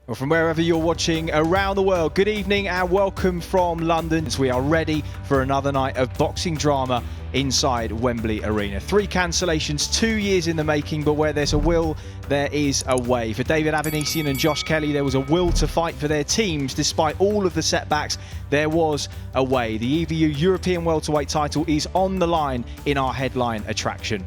Well, from wherever you're watching around the world, good evening and welcome from London. We are ready for another night of boxing drama inside Wembley Arena. 3 cancellations, 2 years in the making, but where there's a will, there is a way. For David Avanesyan and Josh Kelly, there was a will to fight for their teams. Despite all of the setbacks, there was a way. The EVU European welterweight title is on the line in our headline attraction.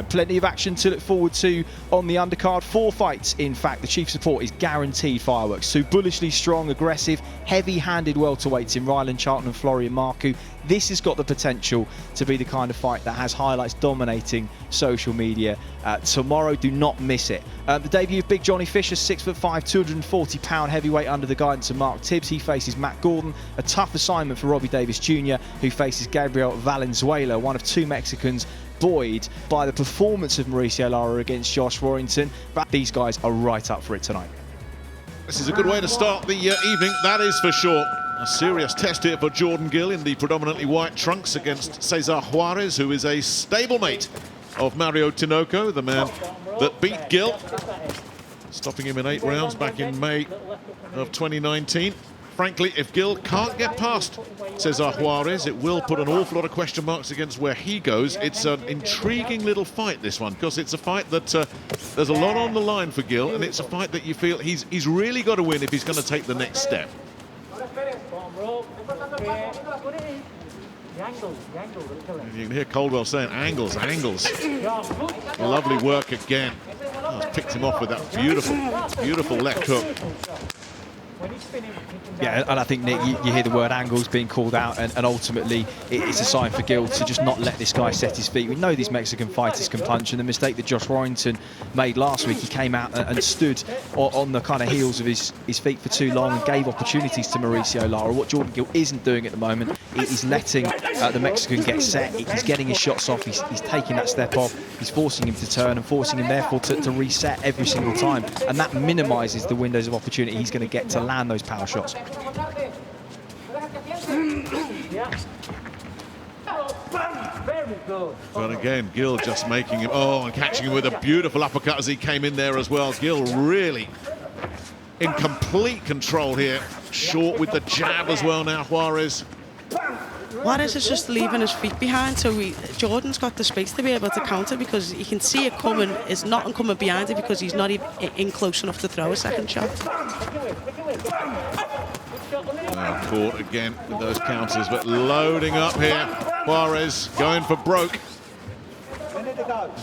Plenty of action to look forward to on the undercard. 4 fights, in fact. The chief support is guaranteed fireworks. 2 bullishly strong, aggressive, heavy-handed welterweights in Charlton and Florian Marcu. This has got the potential to be the kind of fight that has highlights dominating social media. Tomorrow, do not miss it. The debut of Big Johnny Fisher, 6'5", 240-pound heavyweight under the guidance of Mark Tibbs. He faces Matt Gordon. A tough assignment for Robby Jr., who faces Gabriel Valenzuela, one of 2 Mexicans buoyed by the performance of Mauricio Lara against Josh Warrington, but these guys are right up for it tonight. This is a good way to start the evening, that is for sure. A serious test here for Jordan Gill in the predominantly white trunks against Cesar Juarez, who is a stablemate of Mario Tinoco, the man that beat Gill, stopping him in 8 rounds back in May of 2019. Frankly, if Gill can't get past Cesar Juarez, it will put an awful lot of question marks against where he goes. It's an intriguing little fight, this one, because it's a fight that there's a lot on the line for Gill, and it's a fight that you feel he's really got to win if he's going to take the next step. You can hear Caldwell saying, angles, angles. Lovely work again. Oh, it's picked him off with that beautiful left hook. Yeah, and I think, Nick, you hear the word angles being called out, and ultimately it's a sign for Gill to just not let this guy set his feet. We know these Mexican fighters can punch, and the mistake that Josh Warrington made last week, he came out and stood on the kind of heels of his feet for too long and gave opportunities to Mauricio Lara. What Jordan Gill isn't doing at the moment is letting the Mexican get set. He's getting his shots off, he's taking that step off, he's forcing him to turn and forcing him therefore to reset every single time, and that minimises the windows of opportunity he's going to get to land those power shots. But again, Gill just making him, and catching him with a beautiful uppercut as he came in there as well. Gill really in complete control here. Short with the jab as well now, Juarez. Juarez is just leaving his feet behind, so Jordan's got the space to be able to counter, because he can see it coming. It's not coming behind it because he's not even in close enough to throw a second shot. Now caught again with those counters, but loading up here. Juarez going for broke.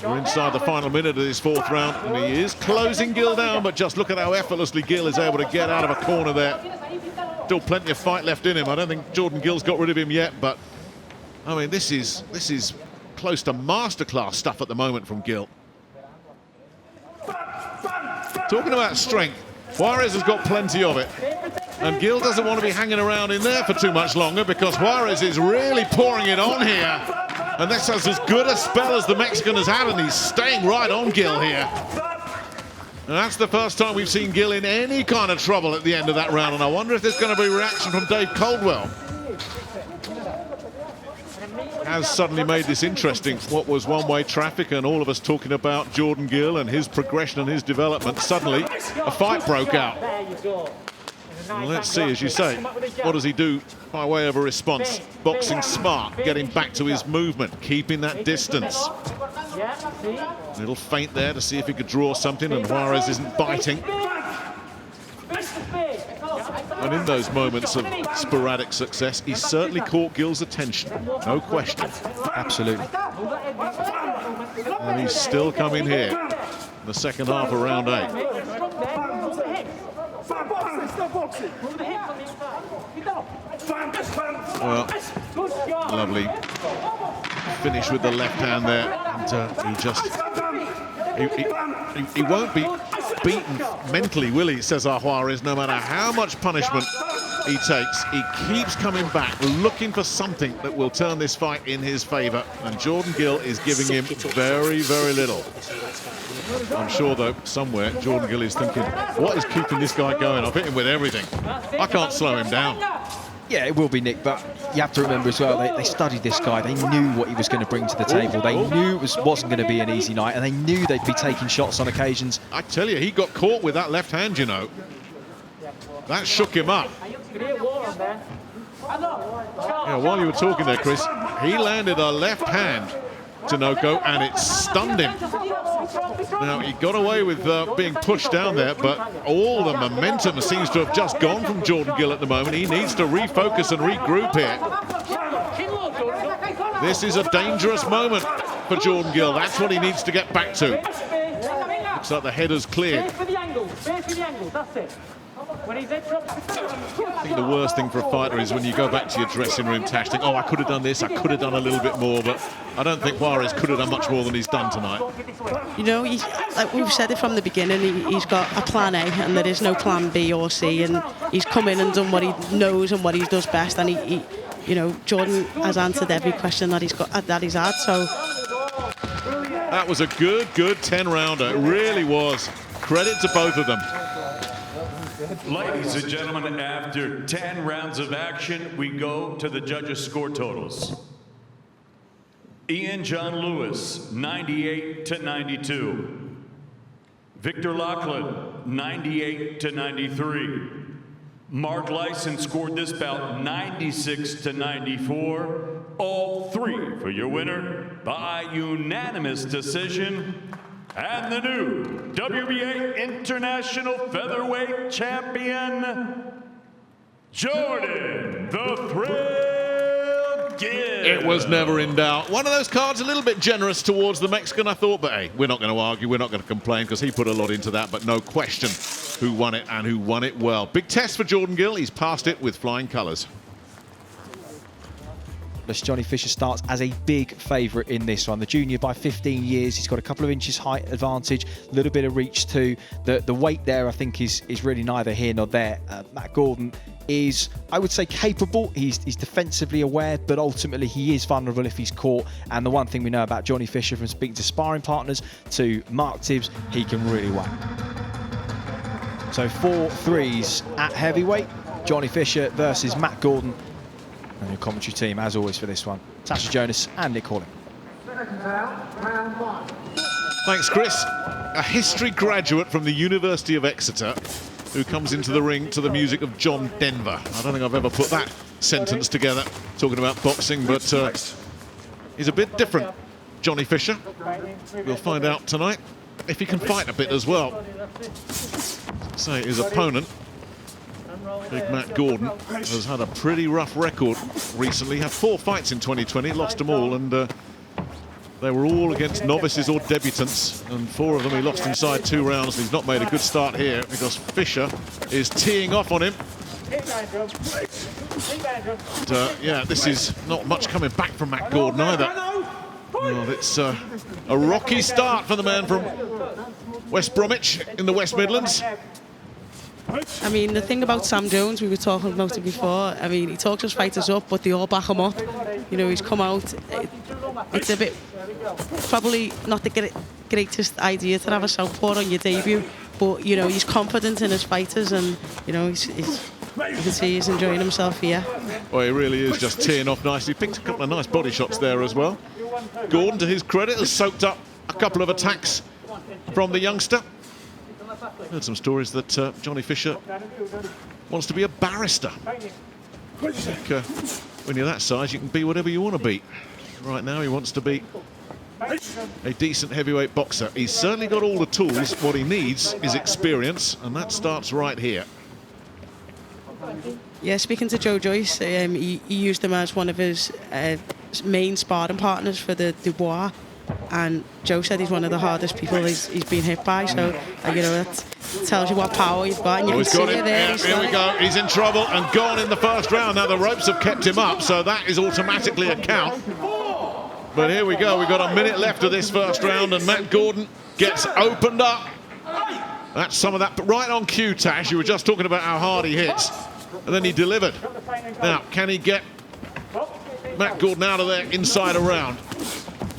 We're inside the final minute of this 4th round, and he is closing Gill down, but just look at how effortlessly Gill is able to get out of a corner there. Still plenty of fight left in him. I don't think Jordan Gill's got rid of him yet, but I mean, this is close to masterclass stuff at the moment from Gill. Talking about strength, Juarez has got plenty of it, and Gill doesn't want to be hanging around in there for too much longer, because Juarez is really pouring it on here, and this has as good a spell as the Mexican has had, and he's staying right on Gill here. And that's the first time we've seen Gill in any kind of trouble at the end of that round, and I wonder if there's going to be a reaction from Dave Caldwell. Has suddenly made this interesting. What was one-way traffic and all of us talking about Jordan Gill and his progression and his development, suddenly a fight broke out. Well, let's see, as you say, what does he do by way of a response? Boxing smart, getting back to his movement, keeping that distance. Little feint there to see if he could draw something, and Juarez isn't biting. And in those moments of sporadic success, he certainly caught Gill's attention, no question. Absolutely. And he's still coming here in the second half of round 8. Well, lovely finish with the left hand there, and he won't be beaten mentally, will he, Cesar Juarez? No matter how much punishment he takes, he keeps coming back, looking for something that will turn this fight in his favor, and Jordan Gill is giving him very, very little. I'm sure, though, somewhere Jordan Gill is thinking, what is keeping this guy going? I've hit him with everything. I can't slow him down. Yeah, it will be, Nick, but you have to remember as well, they studied this guy. They knew what he was going to bring to the table. They knew it wasn't going to be an easy night, and they knew they'd be taking shots on occasions. I tell you, he got caught with that left hand, you know. That shook him up. Yeah, while you were talking there, Chris, he landed a left hand to Noko, and it stunned him. Now, he got away with being pushed down there, but all the momentum seems to have just gone from Jordan Gill at the moment. He needs to refocus and regroup here. This is a dangerous moment for Jordan Gill. That's what he needs to get back to. Looks like the header's cleared. I think the worst thing for a fighter is when you go back to your dressing room, Tash, think, oh, I could have done this, I could have done a little bit more, but I don't think Juarez could have done much more than he's done tonight. You know, like we've said it from the beginning, he's got a plan A and there is no plan B or C, and he's come in and done what he knows and what he does best, and he you know, Jordan has answered every question that he's had, so. That was a good 10-rounder, it really was. Credit to both of them. Ladies and gentlemen, after 10 rounds of action, we go to the judges' score totals. Ian John Lewis, 98-92. Victor Lachlan, 98-93. Mark Lyson scored this bout 96-94. All three for your winner by unanimous decision. And the new WBA International Featherweight Champion, Jordan the Thrill Gill. It was never in doubt. One of those cards a little bit generous towards the Mexican, I thought, but hey, we're not going to argue, we're not going to complain, because he put a lot into that, but no question who won it and who won it well. Big test for Jordan Gill. He's passed it with flying colours. Johnny Fisher starts as a big favourite in this one. The junior by 15 years. He's got a couple of inches height advantage, a little bit of reach too. The weight there, I think, is really neither here nor there. Matt Gordon is, I would say, capable. He's defensively aware, but ultimately he is vulnerable if he's caught. And the one thing we know about Johnny Fisher from speaking to sparring partners to Mark Tibbs, he can really whack. So 4 threes at heavyweight. Johnny Fisher versus Matt Gordon. And your commentary team, as always, for this one, Tasha Jonas and Nick Horling. Thanks, Chris. A history graduate from the University of Exeter who comes into the ring to the music of John Denver. I don't think I've ever put that sentence together, talking about boxing, but he's a bit different, Johnny Fisher. We'll find out tonight if he can fight a bit as well. Say his opponent, Big Matt Gordon, has had a pretty rough record recently. Had 4 fights in 2020, lost them all, and they were all against novices or debutants, and 4 of them he lost inside 2 rounds. He's not made a good start here because Fisher is teeing off on him. And, yeah, this is not much coming back from Matt Gordon either. Well, it's a rocky start for the man from West Bromwich in the West Midlands. I mean, the thing about Sam Jones, we were talking about it before, I mean, he talks his fighters up, but they all back him up. You know, he's come out, it's a bit, probably not the greatest idea to have a southpaw on your debut, but, you know, he's confident in his fighters, and, you know, you can see he's enjoying himself here. Well, he really is just teeing off nicely. Picked a couple of nice body shots there as well. Gordon, to his credit, has soaked up a couple of attacks from the youngster. Heard some stories that Johnny Fisher wants to be a barrister. I think when you're that size, you can be whatever you want to be. Right now, he wants to be a decent heavyweight boxer. He's certainly got all the tools. What he needs is experience, and that starts right here. Yeah, speaking to Joe Joyce, he used him as one of his main sparring partners for the Dubois. And Joe said he's one of the hardest people he's been hit by, so you know, that tells you what power you've got. And you can see it there. Yeah, here we go. He's in trouble and gone in the first round. Now the ropes have kept him up, so that is automatically a count. But here we go. We've got a minute left of this first round, and Matt Gordon gets opened up. That's some of that right on cue, Tash. You were just talking about how hard he hits, and then he delivered. Now, can he get Matt Gordon out of there inside a round?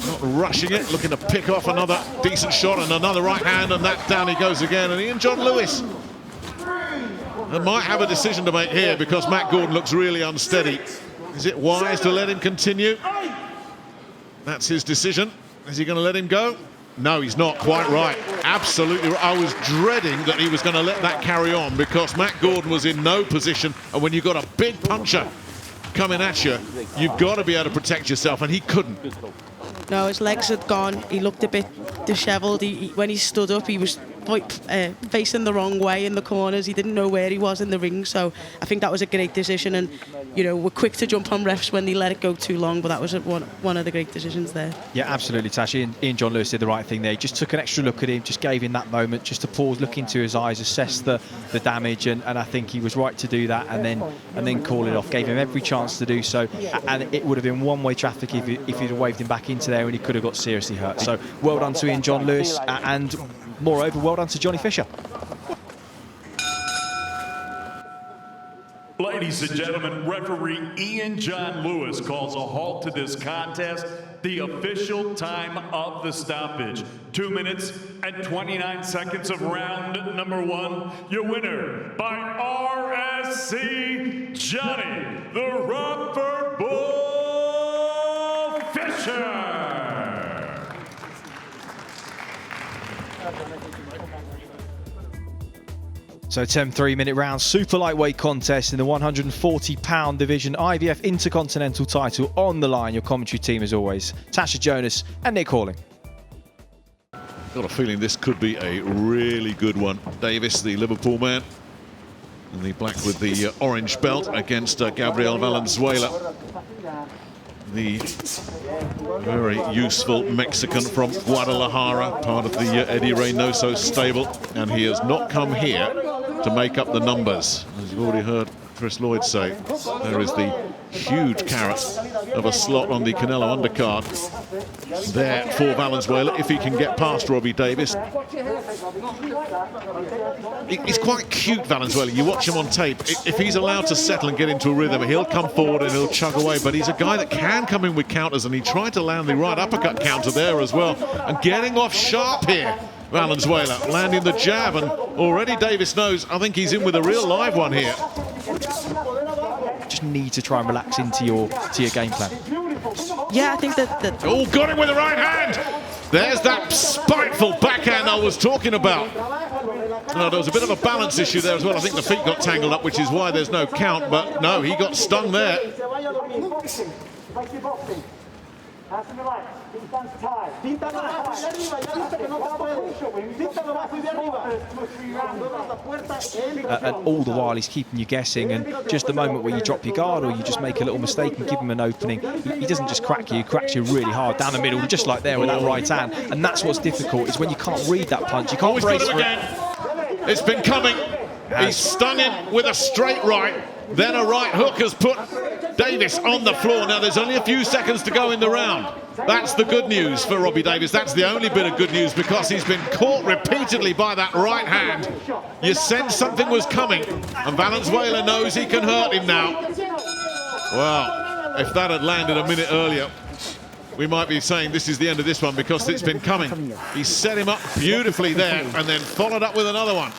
Not rushing it, looking to pick off another decent shot and another right hand, and that down he goes again. And Ian John Lewis And might have a decision to make here because Matt Gordon looks really unsteady. Is it wise to let him continue? That's his decision. Is he going to let him go? No, he's not quite right. Absolutely right. I was dreading that he was going to let that carry on because Matt Gordon was in no position. And when you've got a big puncher coming at you, you've got to be able to protect yourself, and he couldn't. No, his legs had gone. He looked a bit dishevelled. When he stood up, he was facing the wrong way in the corners. He didn't know where he was in the ring, so I think that was a great decision. And you know, we're quick to jump on refs when they let it go too long, but that was one of the great decisions there. Yeah, absolutely, Tash. Ian John Lewis did the right thing there. He just took an extra look at him, just gave him that moment just to pause, look into his eyes, assess the damage, and I think he was right to do that, and then call it off. Gave him every chance to do so, and it would have been one-way traffic if he'd have waved him back into there, and he could have got seriously hurt. So well done to Ian John Lewis, and moreover, well done to Johnny Fisher. Ladies and gentlemen, referee Ian John Lewis calls a halt to this contest. The official time of the stoppage, 2 minutes and 29 seconds of round number 1. Your winner by RSC, Johnny the Rubber Bull Fisher. So 10 3-minute rounds, super lightweight contest in the 140-pound division, IBF Intercontinental title on the line. Your commentary team, as always, Tasha Jonas and Nick Halling. Got a feeling this could be a really good one. Davis, the Liverpool man, in the black with the orange belt against Gabriel Valenzuela, the very useful Mexican from Guadalajara, part of the Eddie Reynoso stable, and he has not come here to make up the numbers. As you've already heard Chris Lloyd say, there is the huge carrot of a slot on the Canelo undercard there for Valenzuela if he can get past Robby Davis. He's quite cute, Valenzuela. You watch him on tape. If he's allowed to settle and get into a rhythm, he'll come forward and he'll chug away, but he's a guy that can come in with counters, and he tried to land the right uppercut counter there as well, and getting off sharp here. Valenzuela landing the jab, and already Davis knows, I think he's in with a real live one here. Just need to try and relax into your game plan. Yeah, I think that... Oh, got him with the right hand! There's that spiteful backhand I was talking about. No, there was a bit of a balance issue there as well. I think the feet got tangled up, which is why there's no count, but no, he got stung there. And all the while he's keeping you guessing, and just the moment where you drop your guard or you just make a little mistake and give him an opening, he doesn't just crack you, he cracks you really hard down the middle, just like there with that right hand. And that's what's difficult, is when you can't read that punch, you can't brace for it. It's been coming. He's stung him with a straight right, then a right hook has put Davis on the floor. Now there's only a few seconds to go in the round. That's the good news for Robby Davis. That's the only bit of good news, because he's been caught repeatedly by that right hand. You sense something was coming, and Valenzuela knows he can hurt him now. Well, if that had landed a minute earlier, we might be saying this is the end of this one, because it's been coming. He set him up beautifully there and then followed up with another one.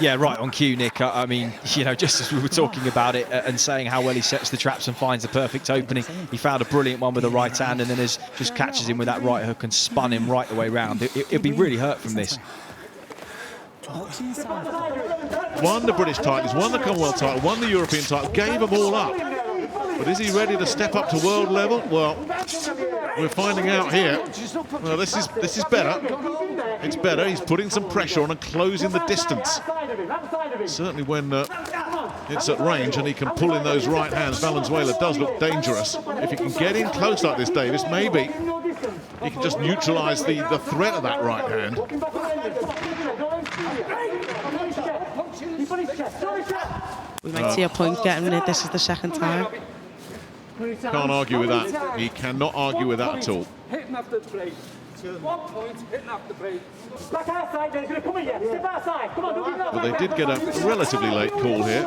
Yeah, right on cue, Nick. I mean, you know, just as we were talking about it and saying how well he sets the traps and finds the perfect opening, he found a brilliant one with the right hand, and then just catches him with that right hook and spun him right the way round. He'll be really hurt from this. Won the British titles, won the Commonwealth title, won the European title, gave them all up. But is he ready to step up to world level? Well, we're finding out here. Well, this is better. It's better. He's putting some pressure on and closing the distance. Certainly when it's at range and he can pull in those right hands, Valenzuela does look dangerous. If he can get in close like this, Davis, maybe he can just neutralise the threat of that right hand. We might see a point getting it. This is the second time. Can't argue with that. He cannot argue with that at all. Hitting after the break. 1 point, hitting after the break. But they did get a relatively late call here.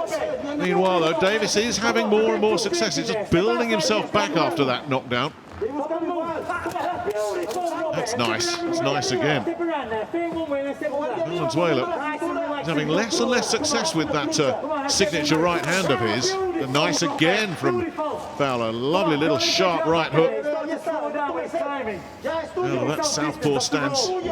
Meanwhile, though, Davis is having more and more success. He's just building himself back after that knockdown. That's nice. That's nice again. Valenzuela He's having less and less success with that signature right hand of his. Nice again from Fowler. Lovely little sharp right hook. Well, that southpaw stance. And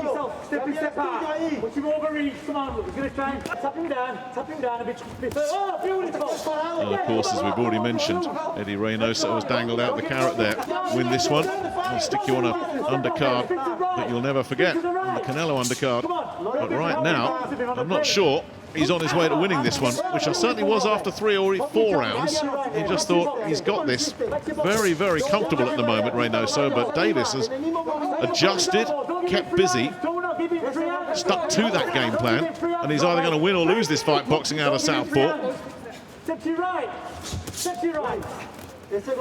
of course, as we've already mentioned, Eddie Reynoso has dangled out the carrot there. Win this one, I'll stick you on an undercard that you'll never forget, on the Canelo undercard. But right now, I'm not sure he's on his way to winning this one, which I certainly was after 3 or 4 rounds. He just thought he's got this. Very, very comfortable at the moment, Reynoso, but Davis has adjusted, kept busy, stuck to that game plan, and he's either going to win or lose this fight boxing out of southpaw. Listen,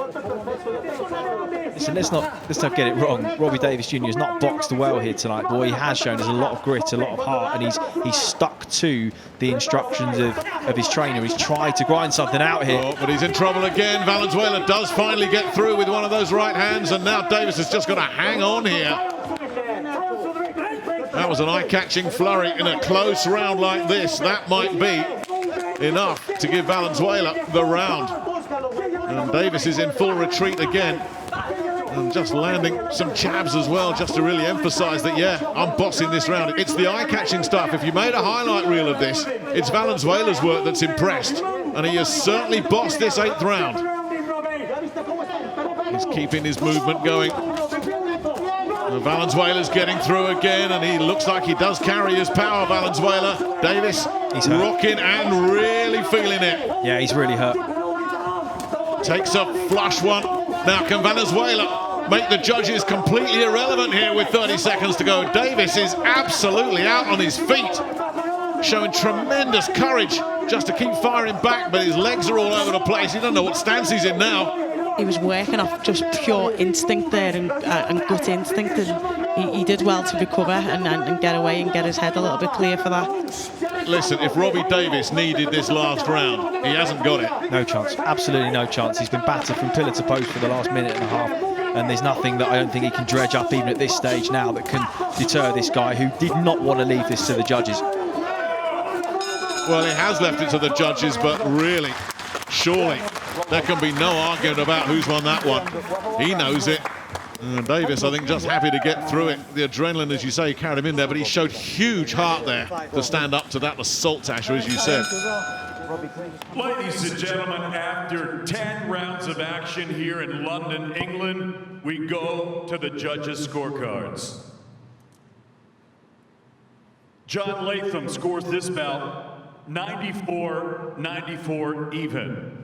let's not get it wrong. Robbie Davis Jr. has not boxed well here tonight, but what he has shown is a lot of grit, a lot of heart, and he's stuck to the instructions of his trainer. He's tried to grind something out here. Oh, but he's in trouble again. Valenzuela does finally get through with one of those right hands, and now Davis has just got to hang on here. That was an eye-catching flurry in a close round like this. That might be enough to give Valenzuela the round. And Davis is in full retreat again. And just landing some jabs as well, just to really emphasize that, yeah, I'm bossing this round. It's the eye-catching stuff. If you made a highlight reel of this, it's Valenzuela's work that's impressed. And he has certainly bossed this 8th round. He's keeping his movement going. And Valenzuela's getting through again, and he looks like he does carry his power, Valenzuela. Davis, he's rocking and really feeling it. Yeah, he's really hurt. Takes a flush one. Now can Valenzuela make the judges completely irrelevant here with 30 seconds to go? Davis is absolutely out on his feet, showing tremendous courage just to keep firing back, but his legs are all over the place. He doesn't know what stance he's in now. He was working off just pure instinct there and gut instinct, and he did well to recover and get away and get his head a little bit clear for that. Listen, if Robbie Davis needed this last round, he hasn't got it. No chance, absolutely no chance. He's been battered from pillar to post for the last minute and a half, and there's nothing that I don't think he can dredge up even at this stage now that can deter this guy who did not want to leave this to the judges. Well, he has left it to the judges, but really, surely, there can be no argument about who's won that one. He knows it. Davis, I think, just happy to get through it. The adrenaline, as you say, carried him in there, but he showed huge heart there to stand up to that assault, Tasha, as you said. Ladies and gentlemen, after 10 rounds of action here in London, England, we go to the judges' scorecards. John Latham scores this bout 94-94 even.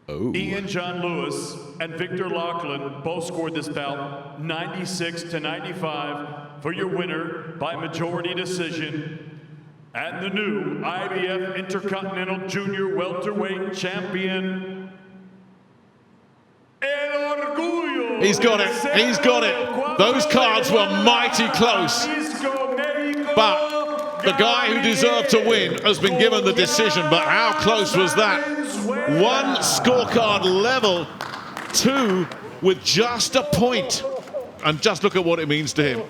Oh. Ian John Lewis and Victor Lachlan both scored this bout 96-95 for your winner by majority decision, and the new IBF Intercontinental Junior Welterweight Champion, El Orgullo. He's got it. He's got it. Those cards were mighty close, but the guy who deserved to win has been given the decision. But how close was that? 1 scorecard level, 2 with just a point. And just look at what it means to him.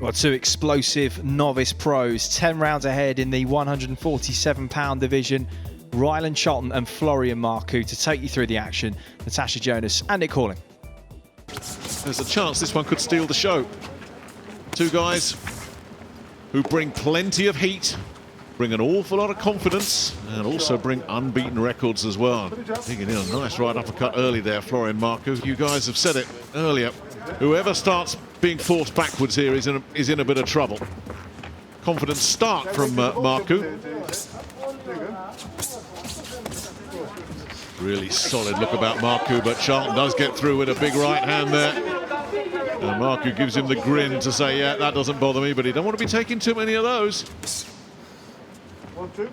Well, 2 explosive novice pros, 10 rounds ahead in the 147-pound division. Ryland Charlton and Florian Marcu to take you through the action. Natasha Jonas and Nick Calling. There's a chance this one could steal the show. 2 guys who bring plenty of heat, bring an awful lot of confidence, and also bring unbeaten records as well. Digging in a nice right uppercut early there, Florian Marcu. You guys have said it earlier. Whoever starts being forced backwards here is in a bit of trouble. Confident start from Marcu. Really solid look about Marcu, but Charlton does get through with a big right hand there. And Marcu gives him the grin to say, yeah, that doesn't bother me, but he don't want to be taking too many of those. 1, 2.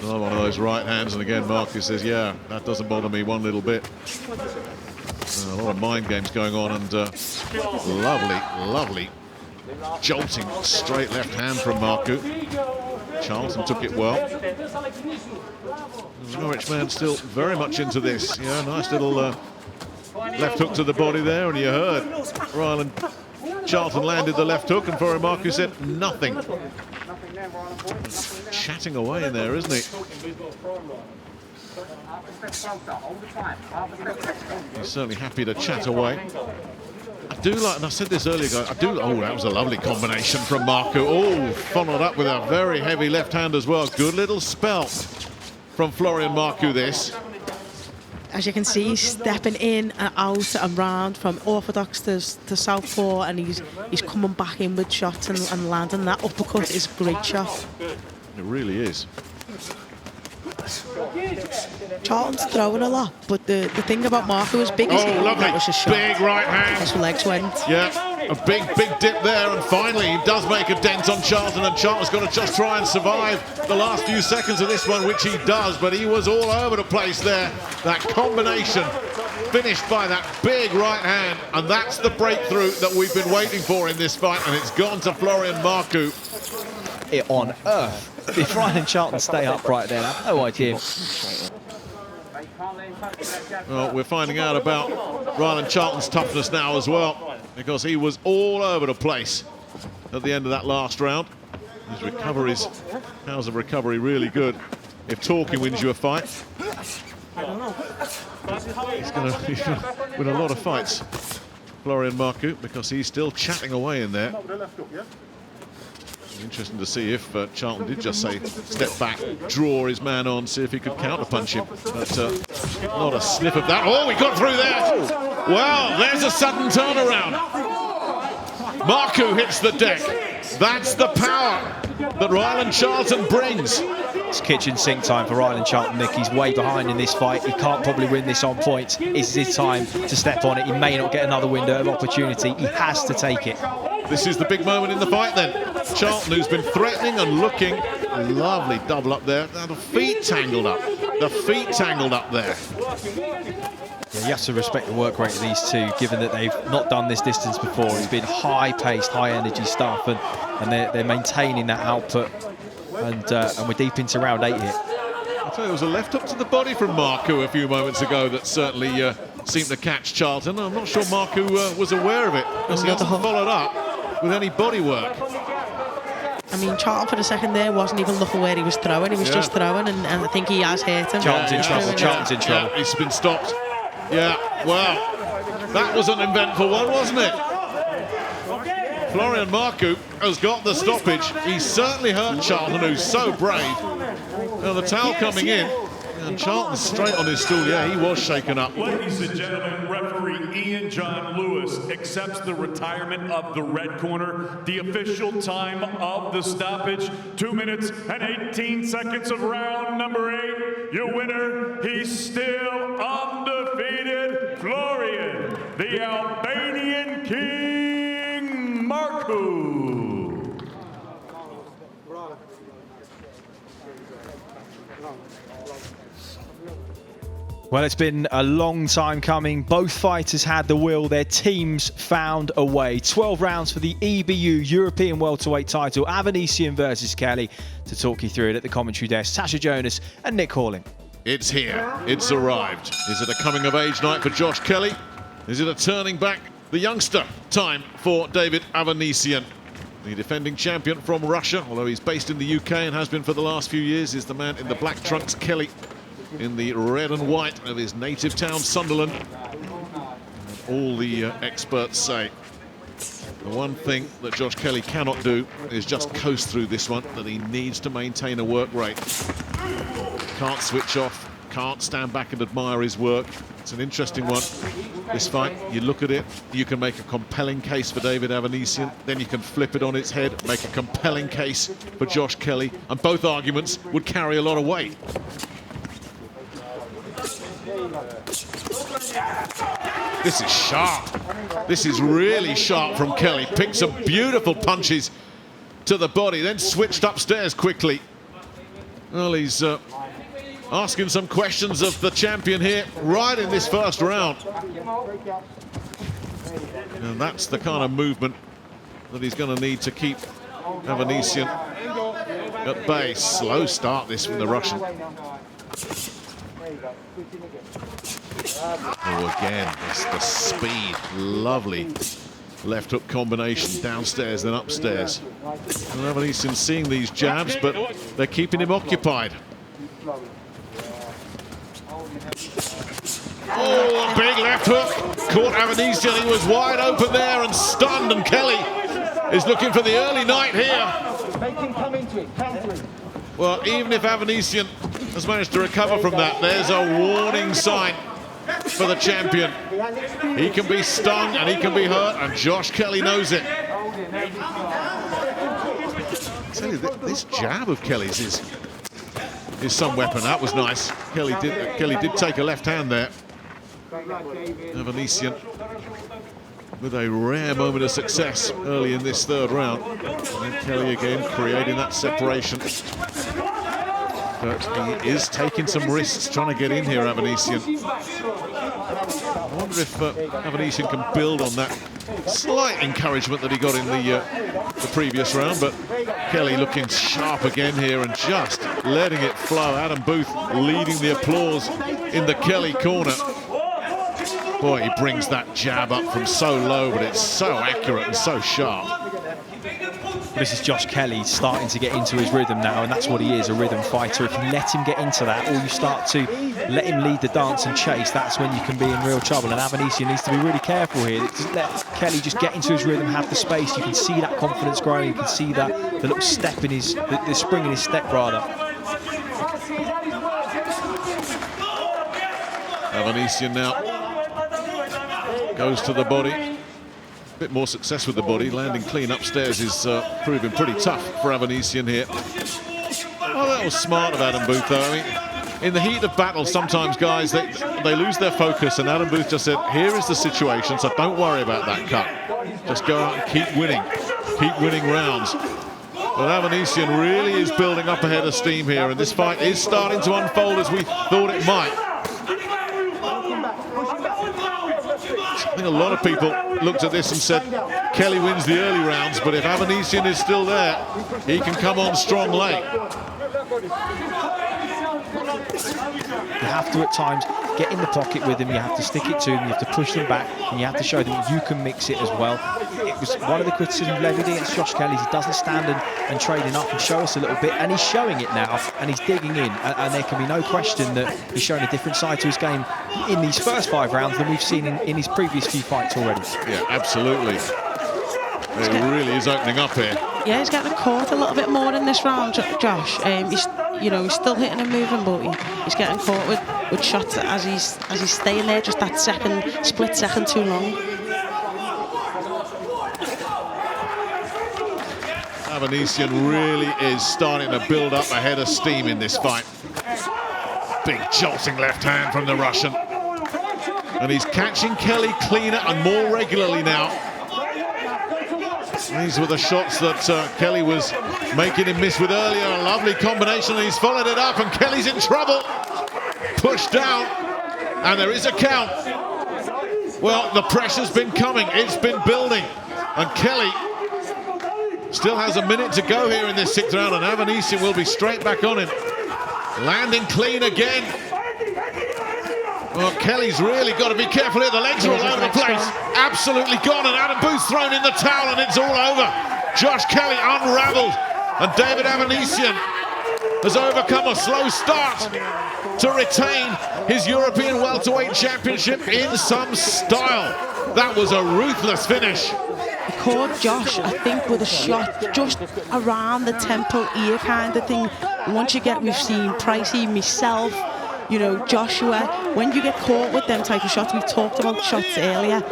Another one of those right hands, and again Marcu says, yeah, that doesn't bother me one little bit. A lot of mind games going on, and lovely jolting straight left hand from Marcu. Charlton took it well. The Norwich man still very much into this. Yeah, nice little left hook to the body there, and you heard Ryland Charlton landed the left hook, and Florian Marcu said nothing. Chatting away in there, isn't he? He's certainly happy to chat away. I do like, and I said this earlier, guys, oh, that was a lovely combination from Marcu. Oh, followed up with a very heavy left hand as well. Good little spell from Florian Marcu, this. As you can see, he's stepping in and out and round from orthodox to southpaw, and he's coming back in with shots and landing. That uppercut is a great shot. It really is. Charlton's throwing a lot, but the thing about Marcu is big as he lovely. Was a shot. Big right hand. His legs went. Yeah, a big dip there, and finally he does make a dent on Charlton, and Charlton's got to just try and survive the last few seconds of this one, which he does, but he was all over the place there. That combination finished by that big right hand, and that's the breakthrough that we've been waiting for in this fight, and it's gone to Florian Marcu. It on earth. If Ryan and Charlton stay upright there, I have no idea. Well, we're finding out about Ryan Charlton's toughness now as well, because he was all over the place at the end of that last round. His recoveries, powers of recovery really good. If talking wins you a fight, he's going to win a lot of fights, Florian Marcu, because he's still chatting away in there. Interesting to see if Charlton did just say step back, draw his man on, see if he could counterpunch him. But not a sniff of that. Oh, he got through there. Well, there's a sudden turnaround. Marcu hits the deck. That's the power that Ryland Charlton brings. It's kitchen sink time for Ryland Charlton, Nick. He's way behind in this fight. He can't probably win this on points. It's his time to step on it. He may not get another window of opportunity. He has to take it. This is the big moment in the fight then. Charlton, who's been threatening and looking. Lovely double up there. Now the feet tangled up. The feet tangled up there. Yeah, you have to respect the work rate of these two, given that they've not done this distance before. It's been high-paced, high-energy stuff, and they're maintaining that output. And we're deep into round 8 here. I'll tell you, it was a left hook to the body from Marcu a few moments ago that certainly seemed to catch Charlton. I'm not sure Marcu was aware of it, because he hasn't followed up with any body work. I mean, Charlton for a second there wasn't even looking where he was throwing. He was just throwing, and I think he has hit him. Charlton's in trouble. Charlton's in trouble. Yeah, he's been stopped. Yeah, well, that was an eventful one, wasn't it? Florian Marcu has got the stoppage. He certainly hurt Charlton, who's so brave. Now the towel coming in, and Charlton's straight on his stool. Yeah, he was shaken up. Ladies and gentlemen, referee Ian John Lewis accepts the retirement of the red corner. The official time of the stoppage, 2 minutes and 18 seconds of round number 8. Your winner, he's still undefeated, Florian, the Albanian King, Marcu. Well, it's been a long time coming. Both fighters had the will. Their teams found a way. 12 rounds for the EBU European welterweight title. Avanesyan versus Kelly. To talk you through it at the commentary desk, Tasha Jonas and Nick Halling. It's here. It's arrived. Is it a coming-of-age night for Josh Kelly? Is it a turning back the youngster time for David Avanesyan? The defending champion from Russia, although he's based in the UK and has been for the last few years, is the man in the black trunks, Kelly, in the red and white of his native town, Sunderland. And all the experts say the one thing that Josh Kelly cannot do is just coast through this one, that he needs to maintain a work rate. Can't switch off, can't stand back and admire his work. It's an interesting one, this fight. You look at it, you can make a compelling case for David Avanesyan, then you can flip it on its head, make a compelling case for Josh Kelly, and both arguments would carry a lot of weight. This is sharp. This is really sharp from Kelly. Picked some beautiful punches to the body, then switched upstairs quickly. Well, he's asking some questions of the champion here right in this first round. And that's the kind of movement that he's going to need to keep Avanesyan at bay. Slow start this from the Russian. Oh, again, it's the speed. Lovely left hook combination, downstairs then upstairs. Avanesyan seeing these jabs, but they're keeping him occupied. Oh, a big left hook. Caught Avanesyan. He was wide open there and stunned, and Kelly is looking for the early night here. Make him come into it, counter him. Well, even if Avanesyan has managed to recover from that, there's a warning sign for the champion. He can be stung and he can be hurt, and Josh Kelly knows it. I tell you, this jab of Kelly's is some weapon. That was nice. Kelly did take a left hand there. Avanesyan with a rare moment of success early in this third round. And Kelly again creating that separation. But he is taking some risks trying to get in here, Avanesyan. I wonder if Avanesyan can build on that slight encouragement that he got in the previous round. But Kelly looking sharp again here and just letting it flow. Adam Booth leading the applause in the Kelly corner. Boy, he brings that jab up from so low, but it's so accurate and so sharp. This is Josh Kelly starting to get into his rhythm now, and that's what he is, a rhythm fighter. If you let him get into that, or you start to let him lead the dance and chase, that's when you can be in real trouble. And Avanesyan needs to be really careful here. Just let Kelly just get into his rhythm, have the space. You can see that confidence growing. You can see that the little step in his, the spring in his step rather. Avanesyan now goes to the body. Bit more success with the body. Landing clean upstairs is proving pretty tough for Avanesyan here. Oh, that was smart of Adam Booth, though. I mean, in the heat of battle, sometimes guys, they lose their focus, and Adam Booth just said, here is the situation, so don't worry about that cut. Just go out and keep winning rounds. But Avanesyan really is building up a head of steam here, and this fight is starting to unfold as we thought it might. I think a lot of people looked at this and said Kelly wins the early rounds, but if Avanesyan is still there, he can come on strong late. You have to at times get in the pocket with them, you have to stick it to them, you have to push them back, and you have to show them you can mix it as well. It was one of the criticisms levied against Josh Kelly. He doesn't stand and trading up and show us a little bit, and he's showing it now, and he's digging in, and there can be no question that he's showing a different side to his game in these first 5 rounds than we've seen in his previous few fights already. Yeah, absolutely. It really is opening up here. Yeah, he's getting caught a little bit more in this round, Josh. He's still hitting and moving, but he's getting caught with shots as he's staying there just that split second too long. Avanesyan really is starting to build up a head of steam in this fight. Big jolting left hand from the Russian. And he's catching Kelly cleaner and more regularly now. These were the shots that Kelly was making him miss with earlier. A lovely combination, and he's followed it up, and Kelly's in trouble. Pushed down, and there is a count. Well, the pressure's been coming. It's been building. And Kelly still has a minute to go here in this 6th round, and Avanesyan will be straight back on him. Landing clean again. Well, Kelly's really got to be careful here. The legs are all over the place. Absolutely gone, and Adam Booth's thrown in the towel, and it's all over. Josh Kelly unraveled, and David Avanesyan has overcome a slow start to retain his European welterweight championship in some style. That was a ruthless finish. He caught Josh, I think, with a shot just around the temple ear kind of thing. And once you get, we've seen Pricey, myself, you know, Joshua, when you get caught with them type of shots, we've talked about shots earlier,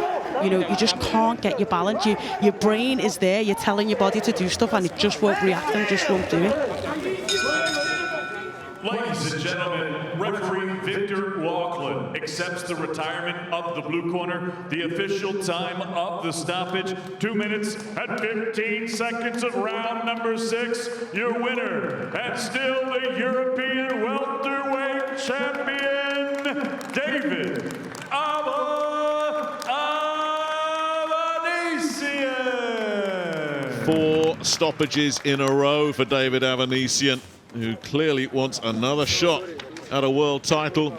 you know, you just can't get your balance. Your brain is there, you're telling your body to do stuff, and it just won't react and just won't do it. Ladies and gentlemen, referee Victor Laughlin accepts the retirement of the blue corner. The official time of the stoppage, 2 minutes and 15 seconds of round number 6. Your winner, and still the European welterweight champion, David Avanesyan. 4 stoppages in a row for David Avanesyan, who clearly wants another shot at a world title.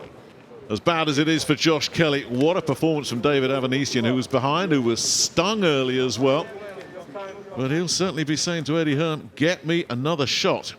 As bad as it is for Josh Kelly, what a performance from David Avanesyan, who was behind, who was stung early as well. But he'll certainly be saying to Eddie Hearn, get me another shot.